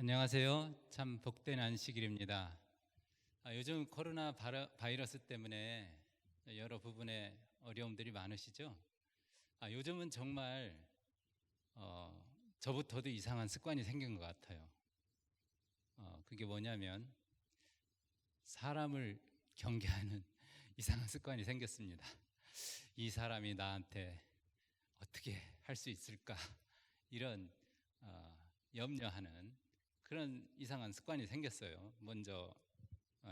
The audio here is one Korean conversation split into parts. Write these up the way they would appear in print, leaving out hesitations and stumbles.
안녕하세요. 참 복된 안식일입니다. 요즘 코로나 바이러스 때문에 여러 부분에 어려움들이 많으시죠? 요즘은 정말 저부터도 이상한 습관이 생긴 것 같아요. 그게 뭐냐면 사람을 경계하는 이상한 습관이 생겼습니다. 이 사람이 나한테 어떻게 할 수 있을까? 이런 염려하는 그런 이상한 습관이 생겼어요. 먼저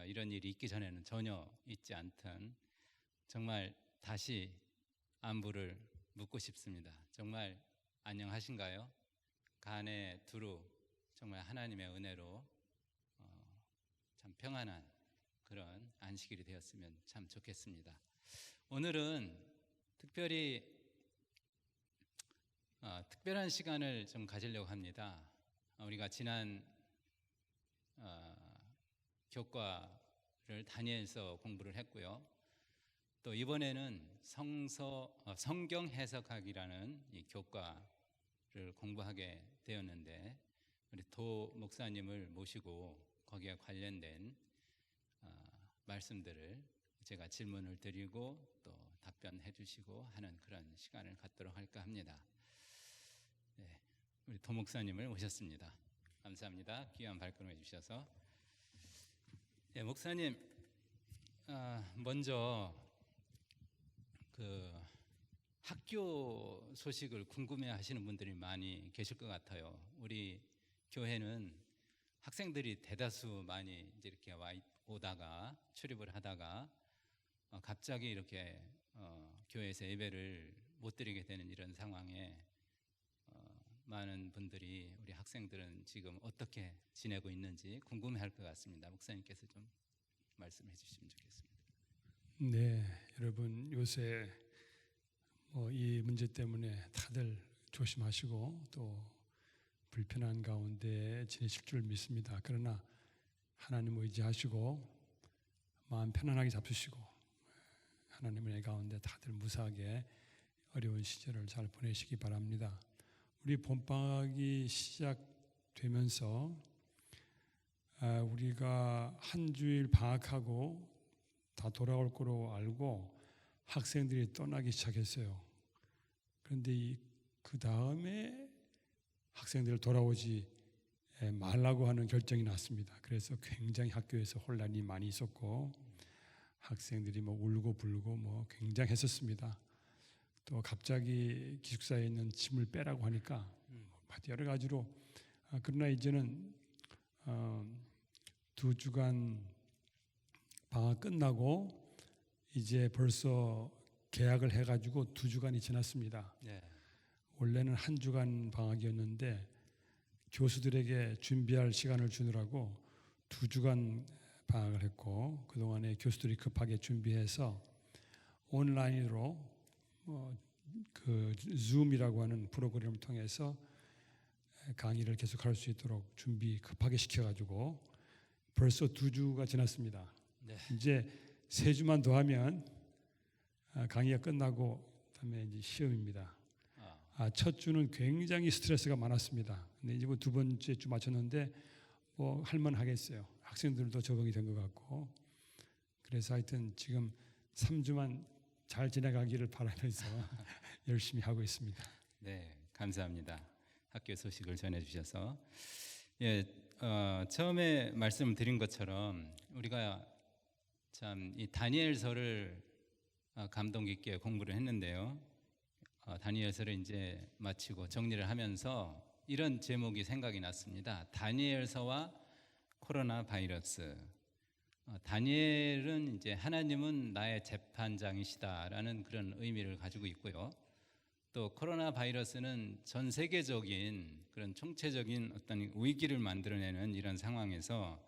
이런 일이 있기 전에는 전혀 있지 않던, 정말 다시 안부를 묻고 싶습니다. 정말 안녕하신가요? 간에 두루 정말 하나님의 은혜로 참 평안한 그런 안식일이 되었으면 참 좋겠습니다. 오늘은 특별히 특별한 시간을 좀 가지려고 합니다. 우리가 지난 교과를 다니엘서 공부를 했고요. 또 이번에는 성경 해석학이라는 이 교과를 공부하게 되었는데, 우리 도 목사님을 모시고 거기에 관련된 말씀들을 제가 질문을 드리고 또 답변해 주시고 하는 그런 시간을 갖도록 할까 합니다. 네, 우리 도 목사님을 모셨습니다. 감사합니다. 귀한 발걸음 해주셔서. 네, 목사님, 먼저 그 학교 소식을 궁금해하시는 분들이 많이 계실 것 같아요. 우리 교회는 학생들이 대다수 많이 이제 이렇게 오다가 출입을 하다가 갑자기 이렇게 교회에서 예배를 못 드리게 되는 이런 상황에 많은 분들이, 우리 학생들은 지금 어떻게 지내고 있는지 궁금해할 것 같습니다. 목사님께서 좀 말씀해 주시면 좋겠습니다. 네, 여러분 요새 이 문제 때문에 다들 조심하시고 또 불편한 가운데 지내실 줄 믿습니다. 그러나 하나님 의지하시고 마음 편안하게 잡수시고 하나님의 은혜 가운데 다들 무사하게 어려운 시절을 잘 보내시기 바랍니다. 우리 봄방학이 시작되면서 우리가 한 주일 방학하고 다 돌아올 거로 알고 학생들이 떠나기 시작했어요. 그런데 그 다음에 학생들 돌아오지 말라고 하는 결정이 났습니다. 그래서 굉장히 학교에서 혼란이 많이 있었고 학생들이 울고 불고 굉장했었습니다. 또 갑자기 기숙사에 있는 짐을 빼라고 하니까 여러 가지로 그러나 이제는 2주간 방학 끝나고 이제 벌써 개학을 해가지고 2주간이 지났습니다. 네. 원래는 1주간 방학이었는데 교수들에게 준비할 시간을 주느라고 2주간 방학을 했고, 그동안에 교수들이 급하게 준비해서 온라인으로 그 줌이라고 하는 프로그램을 통해서 강의를 계속할 수 있도록 준비 급하게 시켜가지고 벌써 2주가 지났습니다. 네. 이제 3주만 더 하면 강의가 끝나고 그다음에 이제 시험입니다. 첫 주는 굉장히 스트레스가 많았습니다. 근데 이제 2번째 주 마쳤는데 할만하겠어요. 학생들도 적응이 된 것 같고. 그래서 하여튼 지금 3주만 잘 지나가기를 바라면서 열심히 하고 있습니다. 네, 감사합니다. 학교 소식을 전해주셔서. 예, 처음에 말씀드린 것처럼 우리가 참 이 다니엘서를 감동 깊게 공부를 했는데요. 다니엘서를 이제 마치고 정리를 하면서 이런 제목이 생각이 났습니다. 다니엘서와 코로나 바이러스. 다니엘은 이제 하나님은 나의 재판장이시다라는 그런 의미를 가지고 있고요. 또 코로나 바이러스는 전 세계적인 그런 총체적인 어떤 위기를 만들어내는 이런 상황에서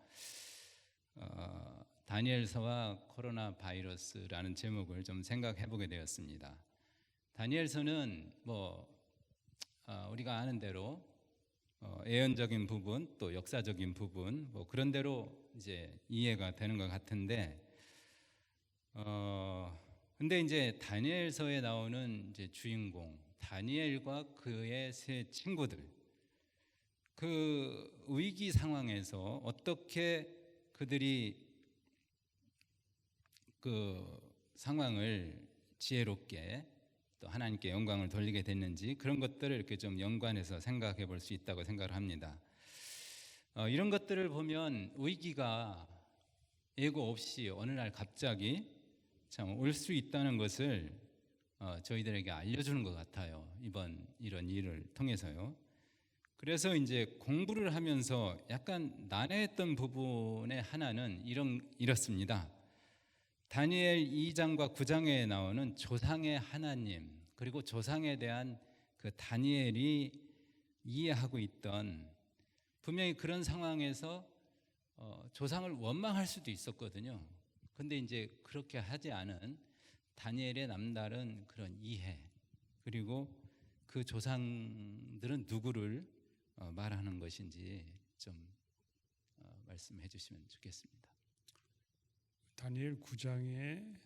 다니엘서와 코로나 바이러스라는 제목을 좀 생각해 보게 되었습니다. 다니엘서는 우리가 아는 대로 예언적인 부분 또 역사적인 부분 그런 대로 이제 이해가 되는 것 같은데, 근데 이제 다니엘서에 나오는 이제 주인공 다니엘과 그의 세 친구들, 그 위기 상황에서 어떻게 그들이 그 상황을 지혜롭게 또 하나님께 영광을 돌리게 됐는지 그런 것들을 이렇게 좀 연관해서 생각해 볼 수 있다고 생각을 합니다. 이런 것들을 보면 위기가 예고 없이 어느 날 갑자기 참 올 수 있다는 것을 저희들에게 알려주는 것 같아요. 이번 이런 일을 통해서요. 그래서 이제 공부를 하면서 약간 난해했던 부분의 하나는 이렇습니다. 다니엘 2장과 9장에 나오는 조상의 하나님, 그리고 조상에 대한 그 다니엘이 이해하고 있던, 분명히 그런 상황에서 조상을 원망할 수도 있었거든요. 근데 이제 그렇게 하지 않은 다니엘의 남다른 그런 이해, 그리고 그 조상들은 누구를 말하는 것인지 좀 말씀해 주시면 좋겠습니다. 다니엘 9장에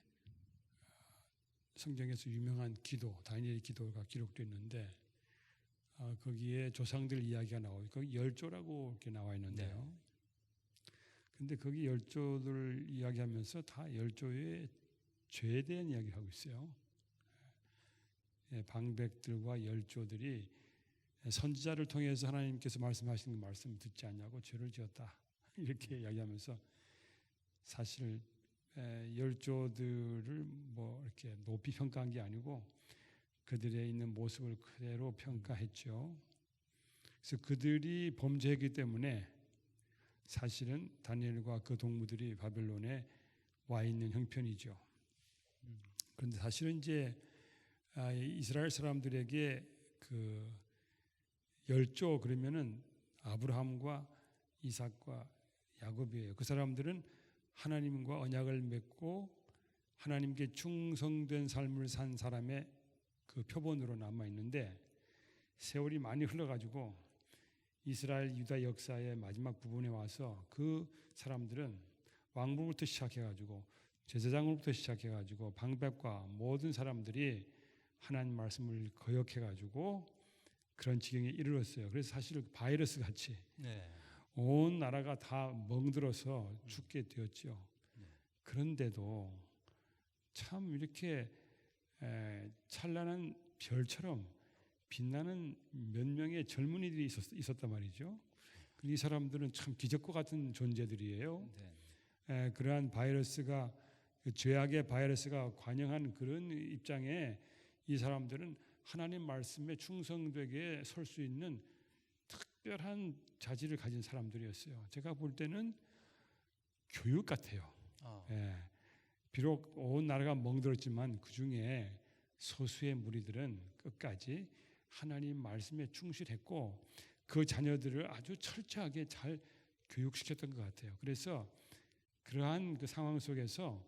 성경에서 유명한 기도, 다니엘 기도가 기록되어 있는데 거기에 조상들 이야기가 나오고 거기 열조라고 이렇게 나와 있는데요. 근데 거기 열조들 이야기하면서 다 열조의 죄에 대한 이야기를 하고 있어요. 방백들과 열조들이 선지자를 통해서 하나님께서 말씀하시는 말씀을 듣지 않냐고 죄를 지었다 이렇게 이야기하면서 사실 열조들을 뭐 이렇게 높이 평가한 게 아니고 그들의 있는 모습을 그대로 평가했죠. 그래서 그들이 범죄했기 때문에 사실은 다니엘과 그 동무들이 바벨론에 와 있는 형편이죠. 그런데 사실은 이제 이스라엘 사람들에게 그 열조 그러면은 아브라함과 이삭과 야곱이에요. 그 사람들은 하나님과 언약을 맺고 하나님께 충성된 삶을 산 사람의 그 표본으로 남아 있는데 세월이 많이 흘러가지고 이스라엘 유다 역사의 마지막 부분에 와서 그 사람들은 왕부부터 시작해가지고 제사장으로부터 시작해가지고 방백과 모든 사람들이 하나님 말씀을 거역해가지고 그런 지경에 이르렀어요. 그래서 사실 바이러스 같이 온 나라가 다 멍들어서 죽게 되었죠. 그런데도 참 이렇게 찬란한 별처럼 빛나는 몇 명의 젊은이들이 있었단 말이죠. 이 사람들은 참 기적과 같은 존재들이에요. 그러한 바이러스가 죄악의 바이러스가 관영한 그런 입장에 이 사람들은 하나님 말씀에 충성되게 설 수 있는 특별한 자질을 가진 사람들이었어요. 제가 볼 때는 교육 같아요. 비록 온 나라가 멍들었지만 그 중에 소수의 무리들은 끝까지 하나님 말씀에 충실했고 그 자녀들을 아주 철저하게 잘 교육시켰던 것 같아요. 그래서 그러한 그 상황 속에서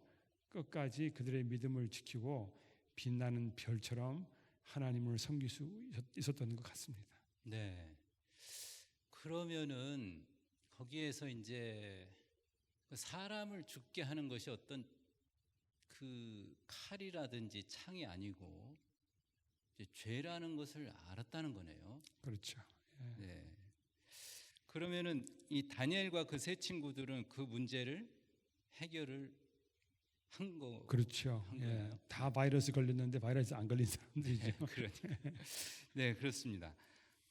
끝까지 그들의 믿음을 지키고 빛나는 별처럼 하나님을 섬길 수 있었던 것 같습니다. 네. 그러면은 거기에서 이제 사람을 죽게 하는 것이 어떤 그 칼이라든지 창이 아니고 이제 죄라는 것을 알았다는 거네요. 그렇죠. 네. 그러면은 이 다니엘과 그 세 친구들은 그 문제를 해결을 한 거. 그렇죠. 다 바이러스 걸렸는데 바이러스 안 걸린 사람들이죠. 그러니까. 네, 그렇습니다.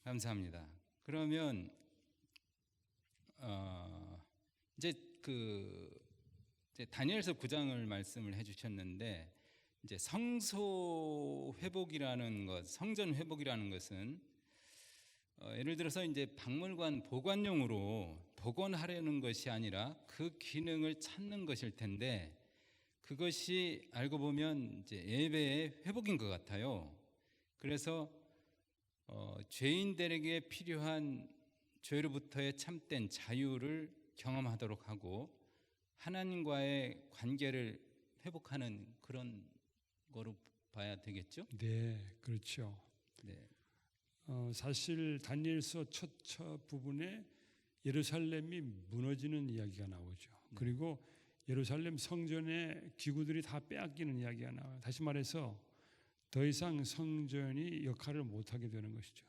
감사합니다. 그러면 이제 다니엘서 9장을 말씀을 해주셨는데 이제 성소 회복이라는 것, 성전 회복이라는 것은 예를 들어서 이제 박물관 보관용으로 복원하려는 것이 아니라 그 기능을 찾는 것일 텐데 그것이 알고 보면 이제 예배의 회복인 것 같아요. 그래서 죄인들에게 필요한 죄로부터의 참된 자유를 경험하도록 하고 하나님과의 관계를 회복하는 그런 거로 봐야 되겠죠? 네, 그렇죠. 네. 사실 다니엘서 첫 부분에 예루살렘이 무너지는 이야기가 나오죠. 그리고 예루살렘 성전의 기구들이 다 빼앗기는 이야기가 나와요. 다시 말해서 더 이상 성전이 역할을 못하게 되는 것이죠.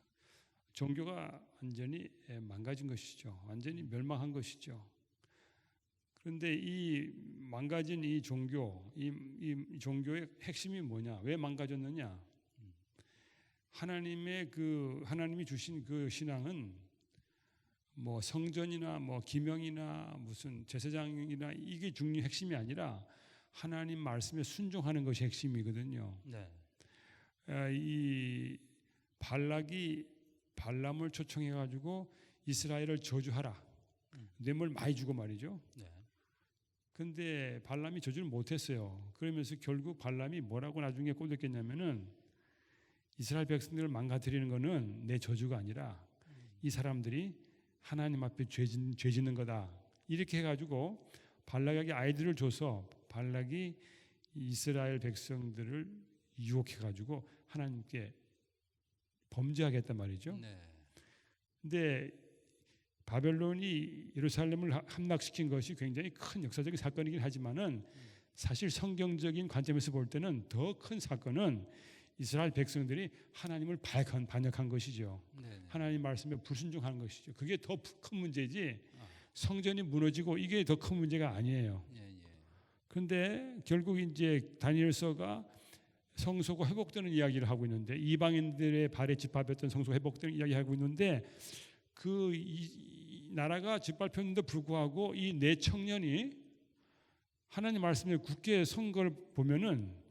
종교가 완전히 망가진 것이죠. 완전히 멸망한 것이죠. 그런데 이 망가진 이 종교, 이 종교의 핵심이 뭐냐? 왜 망가졌느냐? 하나님이 주신 그 신앙은 뭐 성전이나 뭐 기명이나 무슨 제사장이나 이게 핵심이 아니라 하나님 말씀에 순종하는 것이 핵심이거든요. 네. 이 발락이 발람을 초청해 가지고 이스라엘을 저주하라. 뇌물 많이 주고 말이죠. 네. 근데 발람이 저주를 못했어요. 그러면서 결국 발람이 뭐라고 나중에 꼬드겼냐면은 이스라엘 백성들을 망가뜨리는 것은 내 저주가 아니라 이 사람들이 하나님 앞에 죄 짓는 거다. 이렇게 해가지고 발락에게 아이들을 줘서 발락이 이스라엘 백성들을 유혹해가지고 하나님께 범죄하겠단 말이죠. 네. 근데 바벨론이 예루살렘을 함락시킨 것이 굉장히 큰 역사적인 사건이긴 하지만은 사실 성경적인 관점에서 볼 때는 더 큰 사건은 이스라엘 백성들이 하나님을 반역한 것이죠. 네. 하나님 말씀에 불순종하는 것이죠. 그게 더 큰 문제지 성전이 무너지고 이게 더 큰 문제가 아니에요. 예, 예. 그런데 결국 이제 다니엘서가 성소가 회복되는 이야기를 하고 있는데 이방인들의 발에 짓밟혔던 성소가 회복되는 이야기하고 있는데 이 나라가 짓밟혔는데 불구하고 이 네 청년이 하나님 말씀에 굳게 선 걸 보면은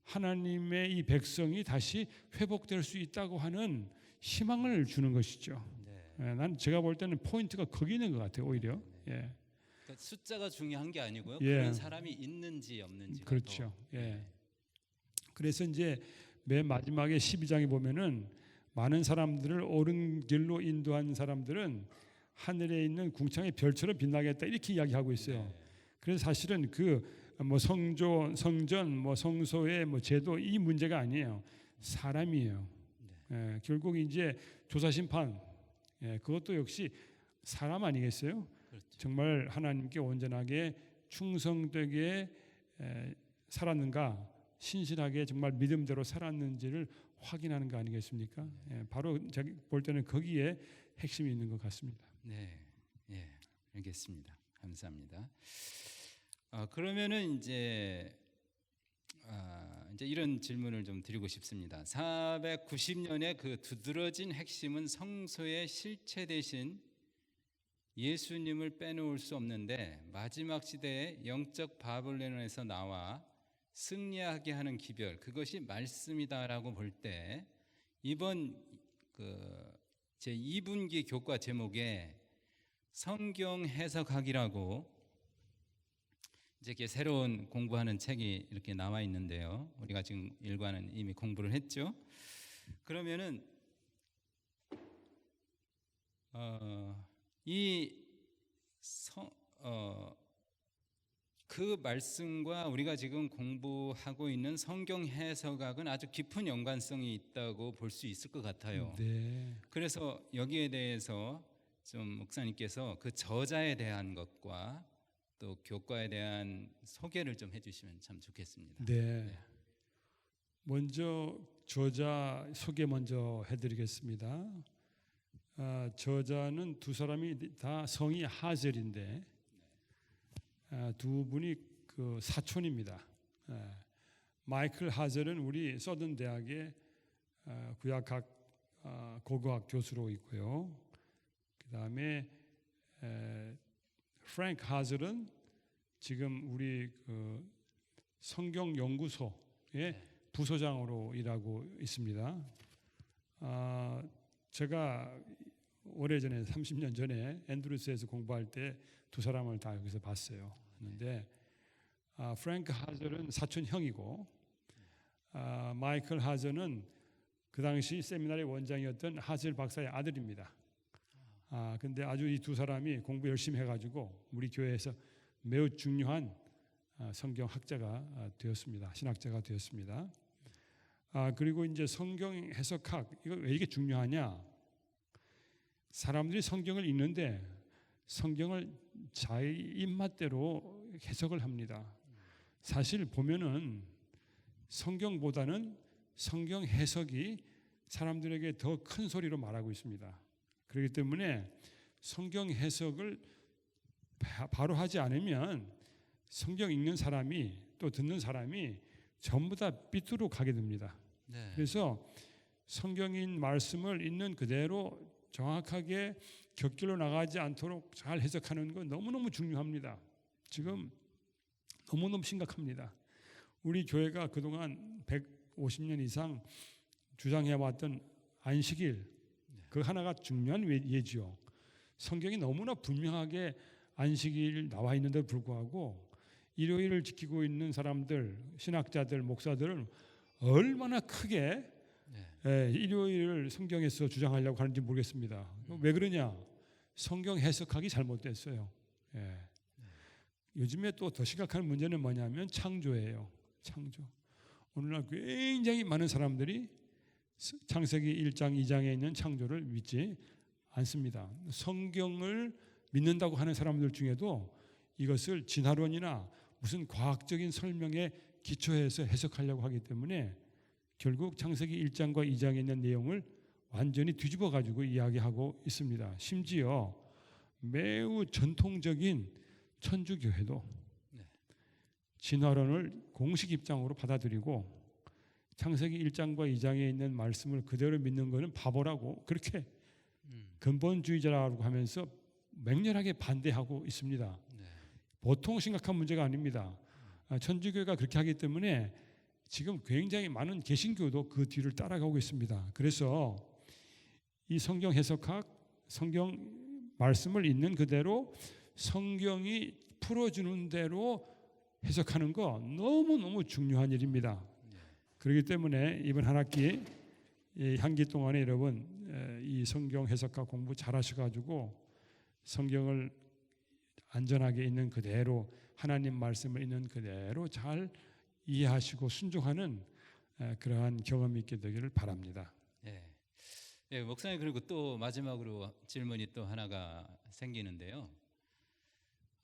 하나님의 이 백성이 다시 회복될 수 있다고 하는 희망을 주는 것이죠. 네. 난 제가 볼 때는 포인트가 거기 있는 것 같아요. 오히려. 예. 그러니까 숫자가 중요한 게 아니고요. 예. 그런 사람이 있는지 없는지. 그렇죠. 예. 그래서 이제 맨 마지막에 12장에 보면은 많은 사람들을 옳은 길로 인도한 사람들은 하늘에 있는 궁창의 별처럼 빛나겠다 이렇게 이야기하고 있어요. 네. 그래서 사실은 뭐 성전, 뭐 성소의 뭐 제도 이 문제가 아니에요. 사람이에요. 네. 예, 결국 이제 조사 심판, 그것도 역시 사람 아니겠어요? 그렇죠. 정말 하나님께 온전하게 충성되게 살았는가, 신실하게 정말 믿음대로 살았는지를 확인하는 거 아니겠습니까? 바로 제가 볼 때는 거기에 핵심이 있는 것 같습니다. 네, 예, 알겠습니다. 감사합니다. 그러면은 이제 이런 질문을 좀 드리고 싶습니다. 490년의 그 두드러진 핵심은 성소의 실체 대신 예수님을 빼놓을 수 없는데 마지막 시대에 영적 바벨론에서 나와 승리하게 하는 기별 그것이 말씀이다라고 볼 때 이번 제 2분기 교과 제목에 성경 해석학이라고 이제 새로운 공부하는 책이 이렇게 나와 있는데요. 우리가 지금 일과는 이미 공부를 했죠. 그러면은 그 말씀과 우리가 지금 공부하고 있는 성경 해석학은 아주 깊은 연관성이 있다고 볼 수 있을 것 같아요. 네. 그래서 여기에 대해서 좀 목사님께서 그 저자에 대한 것과 또 교과에 대한 소개를 좀 해주시면 참 좋겠습니다. 네. 먼저 저자 소개 먼저 해드리겠습니다. 저자는 두 사람이 다 성이 하젤인데 두 분이 그 사촌입니다. 마이클 하젤은 우리 서든 대학의 구약학 고고학 교수로 있고요. 그 다음에 프랭크 하젤은 지금 우리 그 성경 연구소의 부소장으로 일하고 있습니다. 제가 오래전에 30년 전에 앤드루스에서 공부할 때 두 사람을 다 여기서 봤어요. 그런데 프랭크 하젤은 사촌 형이고 마이클 하젤은 그 당시 세미나리 원장이었던 하젤 박사의 아들입니다. 근데 아주 이 두 사람이 공부 열심히 해가지고 우리 교회에서 매우 중요한 성경 학자가 되었습니다. 신학자가 되었습니다. 그리고 이제 성경 해석학 이거 왜 이게 중요하냐? 사람들이 성경을 읽는데 성경을 자기 입맛대로 해석을 합니다. 사실 보면은 성경보다는 성경 해석이 사람들에게 더 큰 소리로 말하고 있습니다. 그렇기 때문에 성경 해석을 바로 하지 않으면 성경 읽는 사람이 또 듣는 사람이 전부 다 삐뚤어 가게 됩니다. 네. 그래서 성경인 말씀을 있는 그대로 정확하게 곁길로 나가지 않도록 잘 해석하는 건 너무너무 중요합니다. 지금 너무너무 심각합니다. 우리 교회가 그동안 150년 이상 주장해왔던 안식일, 그 하나가 중요한 예지요. 성경이 너무나 분명하게 안식일 나와 있는데도 불구하고 일요일을 지키고 있는 사람들, 신학자들, 목사들은 얼마나 크게 일요일을 성경에서 주장하려고 하는지 모르겠습니다. 왜 그러냐? 성경 해석하기 잘못됐어요. 요즘에 또 더 심각한 문제는 뭐냐면 창조예요. 창조. 오늘날 굉장히 많은 사람들이 창세기 1장, 2장에 있는 창조를 믿지 않습니다. 성경을 믿는다고 하는 사람들 중에도 이것을 진화론이나 무슨 과학적인 설명에 기초해서 해석하려고 하기 때문에 결국 창세기 1장과 2장에 있는 내용을 완전히 뒤집어 가지고 이야기하고 있습니다. 심지어 매우 전통적인 천주교회도 진화론을 공식 입장으로 받아들이고 창세기 1장과 2장에 있는 말씀을 그대로 믿는 것은 바보라고 그렇게 근본주의자라고 하면서 맹렬하게 반대하고 있습니다. 보통 심각한 문제가 아닙니다. 천주교가 그렇게 하기 때문에 지금 굉장히 많은 개신교도 그 뒤를 따라가고 있습니다. 그래서 이 성경 해석학, 성경 말씀을 있는 그대로 성경이 풀어주는 대로 해석하는 거 너무너무 중요한 일입니다. 그렇기 때문에 이번 한 학기 한기 동안에 여러분 이 성경 해석학 공부 잘 하셔가지고 성경을 안전하게 있는 그대로 하나님 말씀을 있는 그대로 잘 이해하시고 순종하는 그러한 경험이 있게 되기를 바랍니다. 네, 목사님 그리고 또 마지막으로 질문이 또 하나가 생기는데요.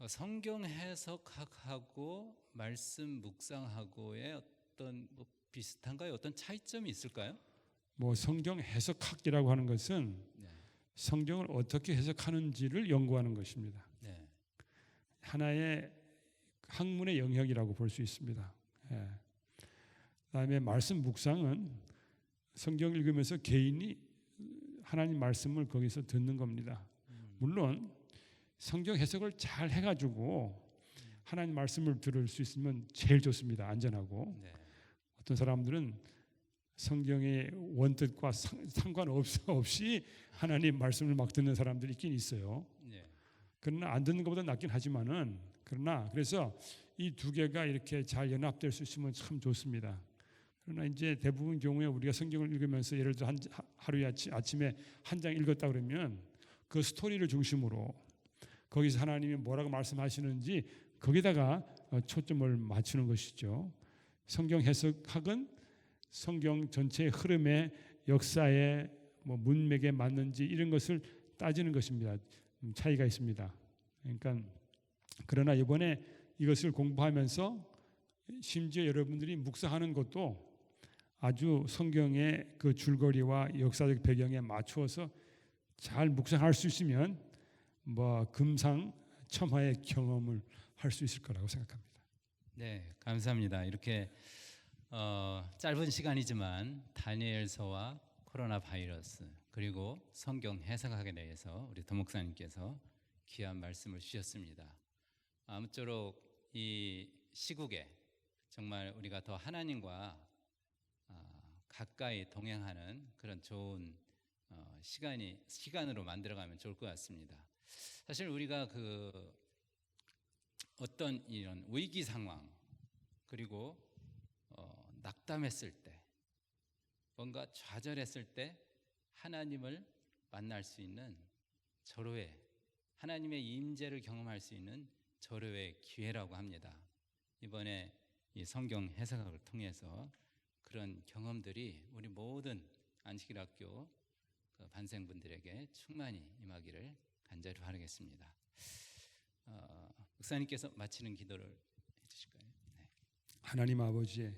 성경 해석학하고 말씀 묵상하고의 어떤 비슷한가요? 어떤 차이점이 있을까요? 성경 해석학이라고 하는 것은 성경을 어떻게 해석하는지를 연구하는 것입니다. 하나의 학문의 영역이라고 볼 수 있습니다. 그다음에 말씀 묵상은 성경 읽으면서 개인이 하나님 말씀을 거기서 듣는 겁니다. 물론 성경 해석을 잘 해가지고 하나님 말씀을 들을 수 있으면 제일 좋습니다. 안전하고. 어떤 사람들은 성경의 원뜻과 상관없이 하나님 말씀을 막 듣는 사람들이 있긴 있어요. 그러나 안 듣는 것보다 낫긴 하지만은 그래서 이 두 개가 이렇게 잘 연합될 수 있으면 참 좋습니다. 그러나 이제 대부분 경우에 우리가 성경을 읽으면서 예를 들어 하루에 아침에 한 장 읽었다 그러면 그 스토리를 중심으로 거기서 하나님이 뭐라고 말씀하시는지 거기다가 초점을 맞추는 것이죠. 성경 해석학은 성경 전체의 흐름에 역사에 문맥에 맞는지 이런 것을 따지는 것입니다. 차이가 있습니다. 그러나 이번에 이것을 공부하면서 심지어 여러분들이 묵상하는 것도 아주 성경의 그 줄거리와 역사적 배경에 맞추어서 잘 묵상할 수 있으면 금상첨화의 경험을 할 수 있을 거라고 생각합니다. 네, 감사합니다. 이렇게 짧은 시간이지만 다니엘서와 코로나 바이러스 그리고 성경 해석학에 대해서 우리 도 목사님께서 귀한 말씀을 주셨습니다. 아무쪼록 이 시국에 정말 우리가 더 하나님과 가까이 동행하는 그런 좋은 시간으로 만들어가면 좋을 것 같습니다. 사실 우리가 어떤 이런 위기 상황 그리고 낙담했을 때 뭔가 좌절했을 때 하나님을 만날 수 있는 절호의 하나님의 임재를 경험할 수 있는 절호의 기회라고 합니다. 이번에 이 성경 해석학을 통해서 그런 경험들이 우리 모든 안식일학교 반생분들에게 충만히 임하기를 간절히 바라겠습니다. 목사님께서 마치는 기도를 해주실까요? 하나님 아버지,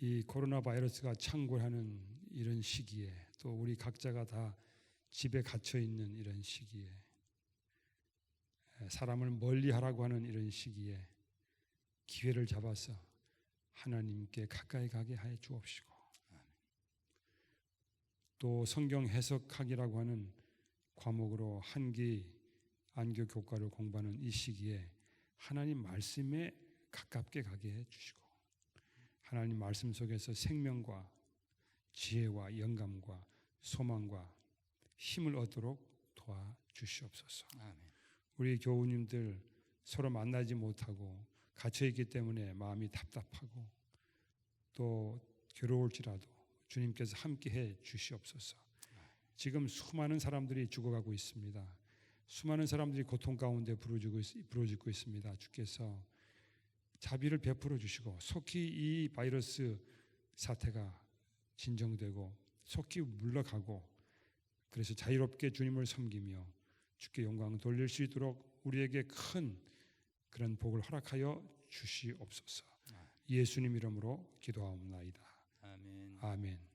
이 코로나 바이러스가 창궐하는 이런 시기에 또 우리 각자가 다 집에 갇혀 있는 이런 시기에 사람을 멀리하라고 하는 이런 시기에 기회를 잡아서 하나님께 가까이 가게 하여 주옵시고 또 성경 해석학이라고 하는 과목으로 한기 안교 교과를 공부하는 이 시기에 하나님 말씀에 가깝게 가게 해 주시고 하나님 말씀 속에서 생명과 지혜와 영감과 소망과 힘을 얻도록 도와주시옵소서. 아멘. 우리 교우님들 서로 만나지 못하고 갇혀 있기 때문에 마음이 답답하고 또 괴로울지라도 주님께서 함께해 주시옵소서. 지금 수많은 사람들이 죽어가고 있습니다. 수많은 사람들이 고통 가운데 부르짖고 있습니다. 주께서 자비를 베풀어 주시고 속히 이 바이러스 사태가 진정되고 속히 물러가고 그래서 자유롭게 주님을 섬기며 주께 영광 돌릴 수 있도록 우리에게 큰 그런 복을 허락하여 주시옵소서. 예수님 이름으로 기도하옵나이다. 아멘. 아멘.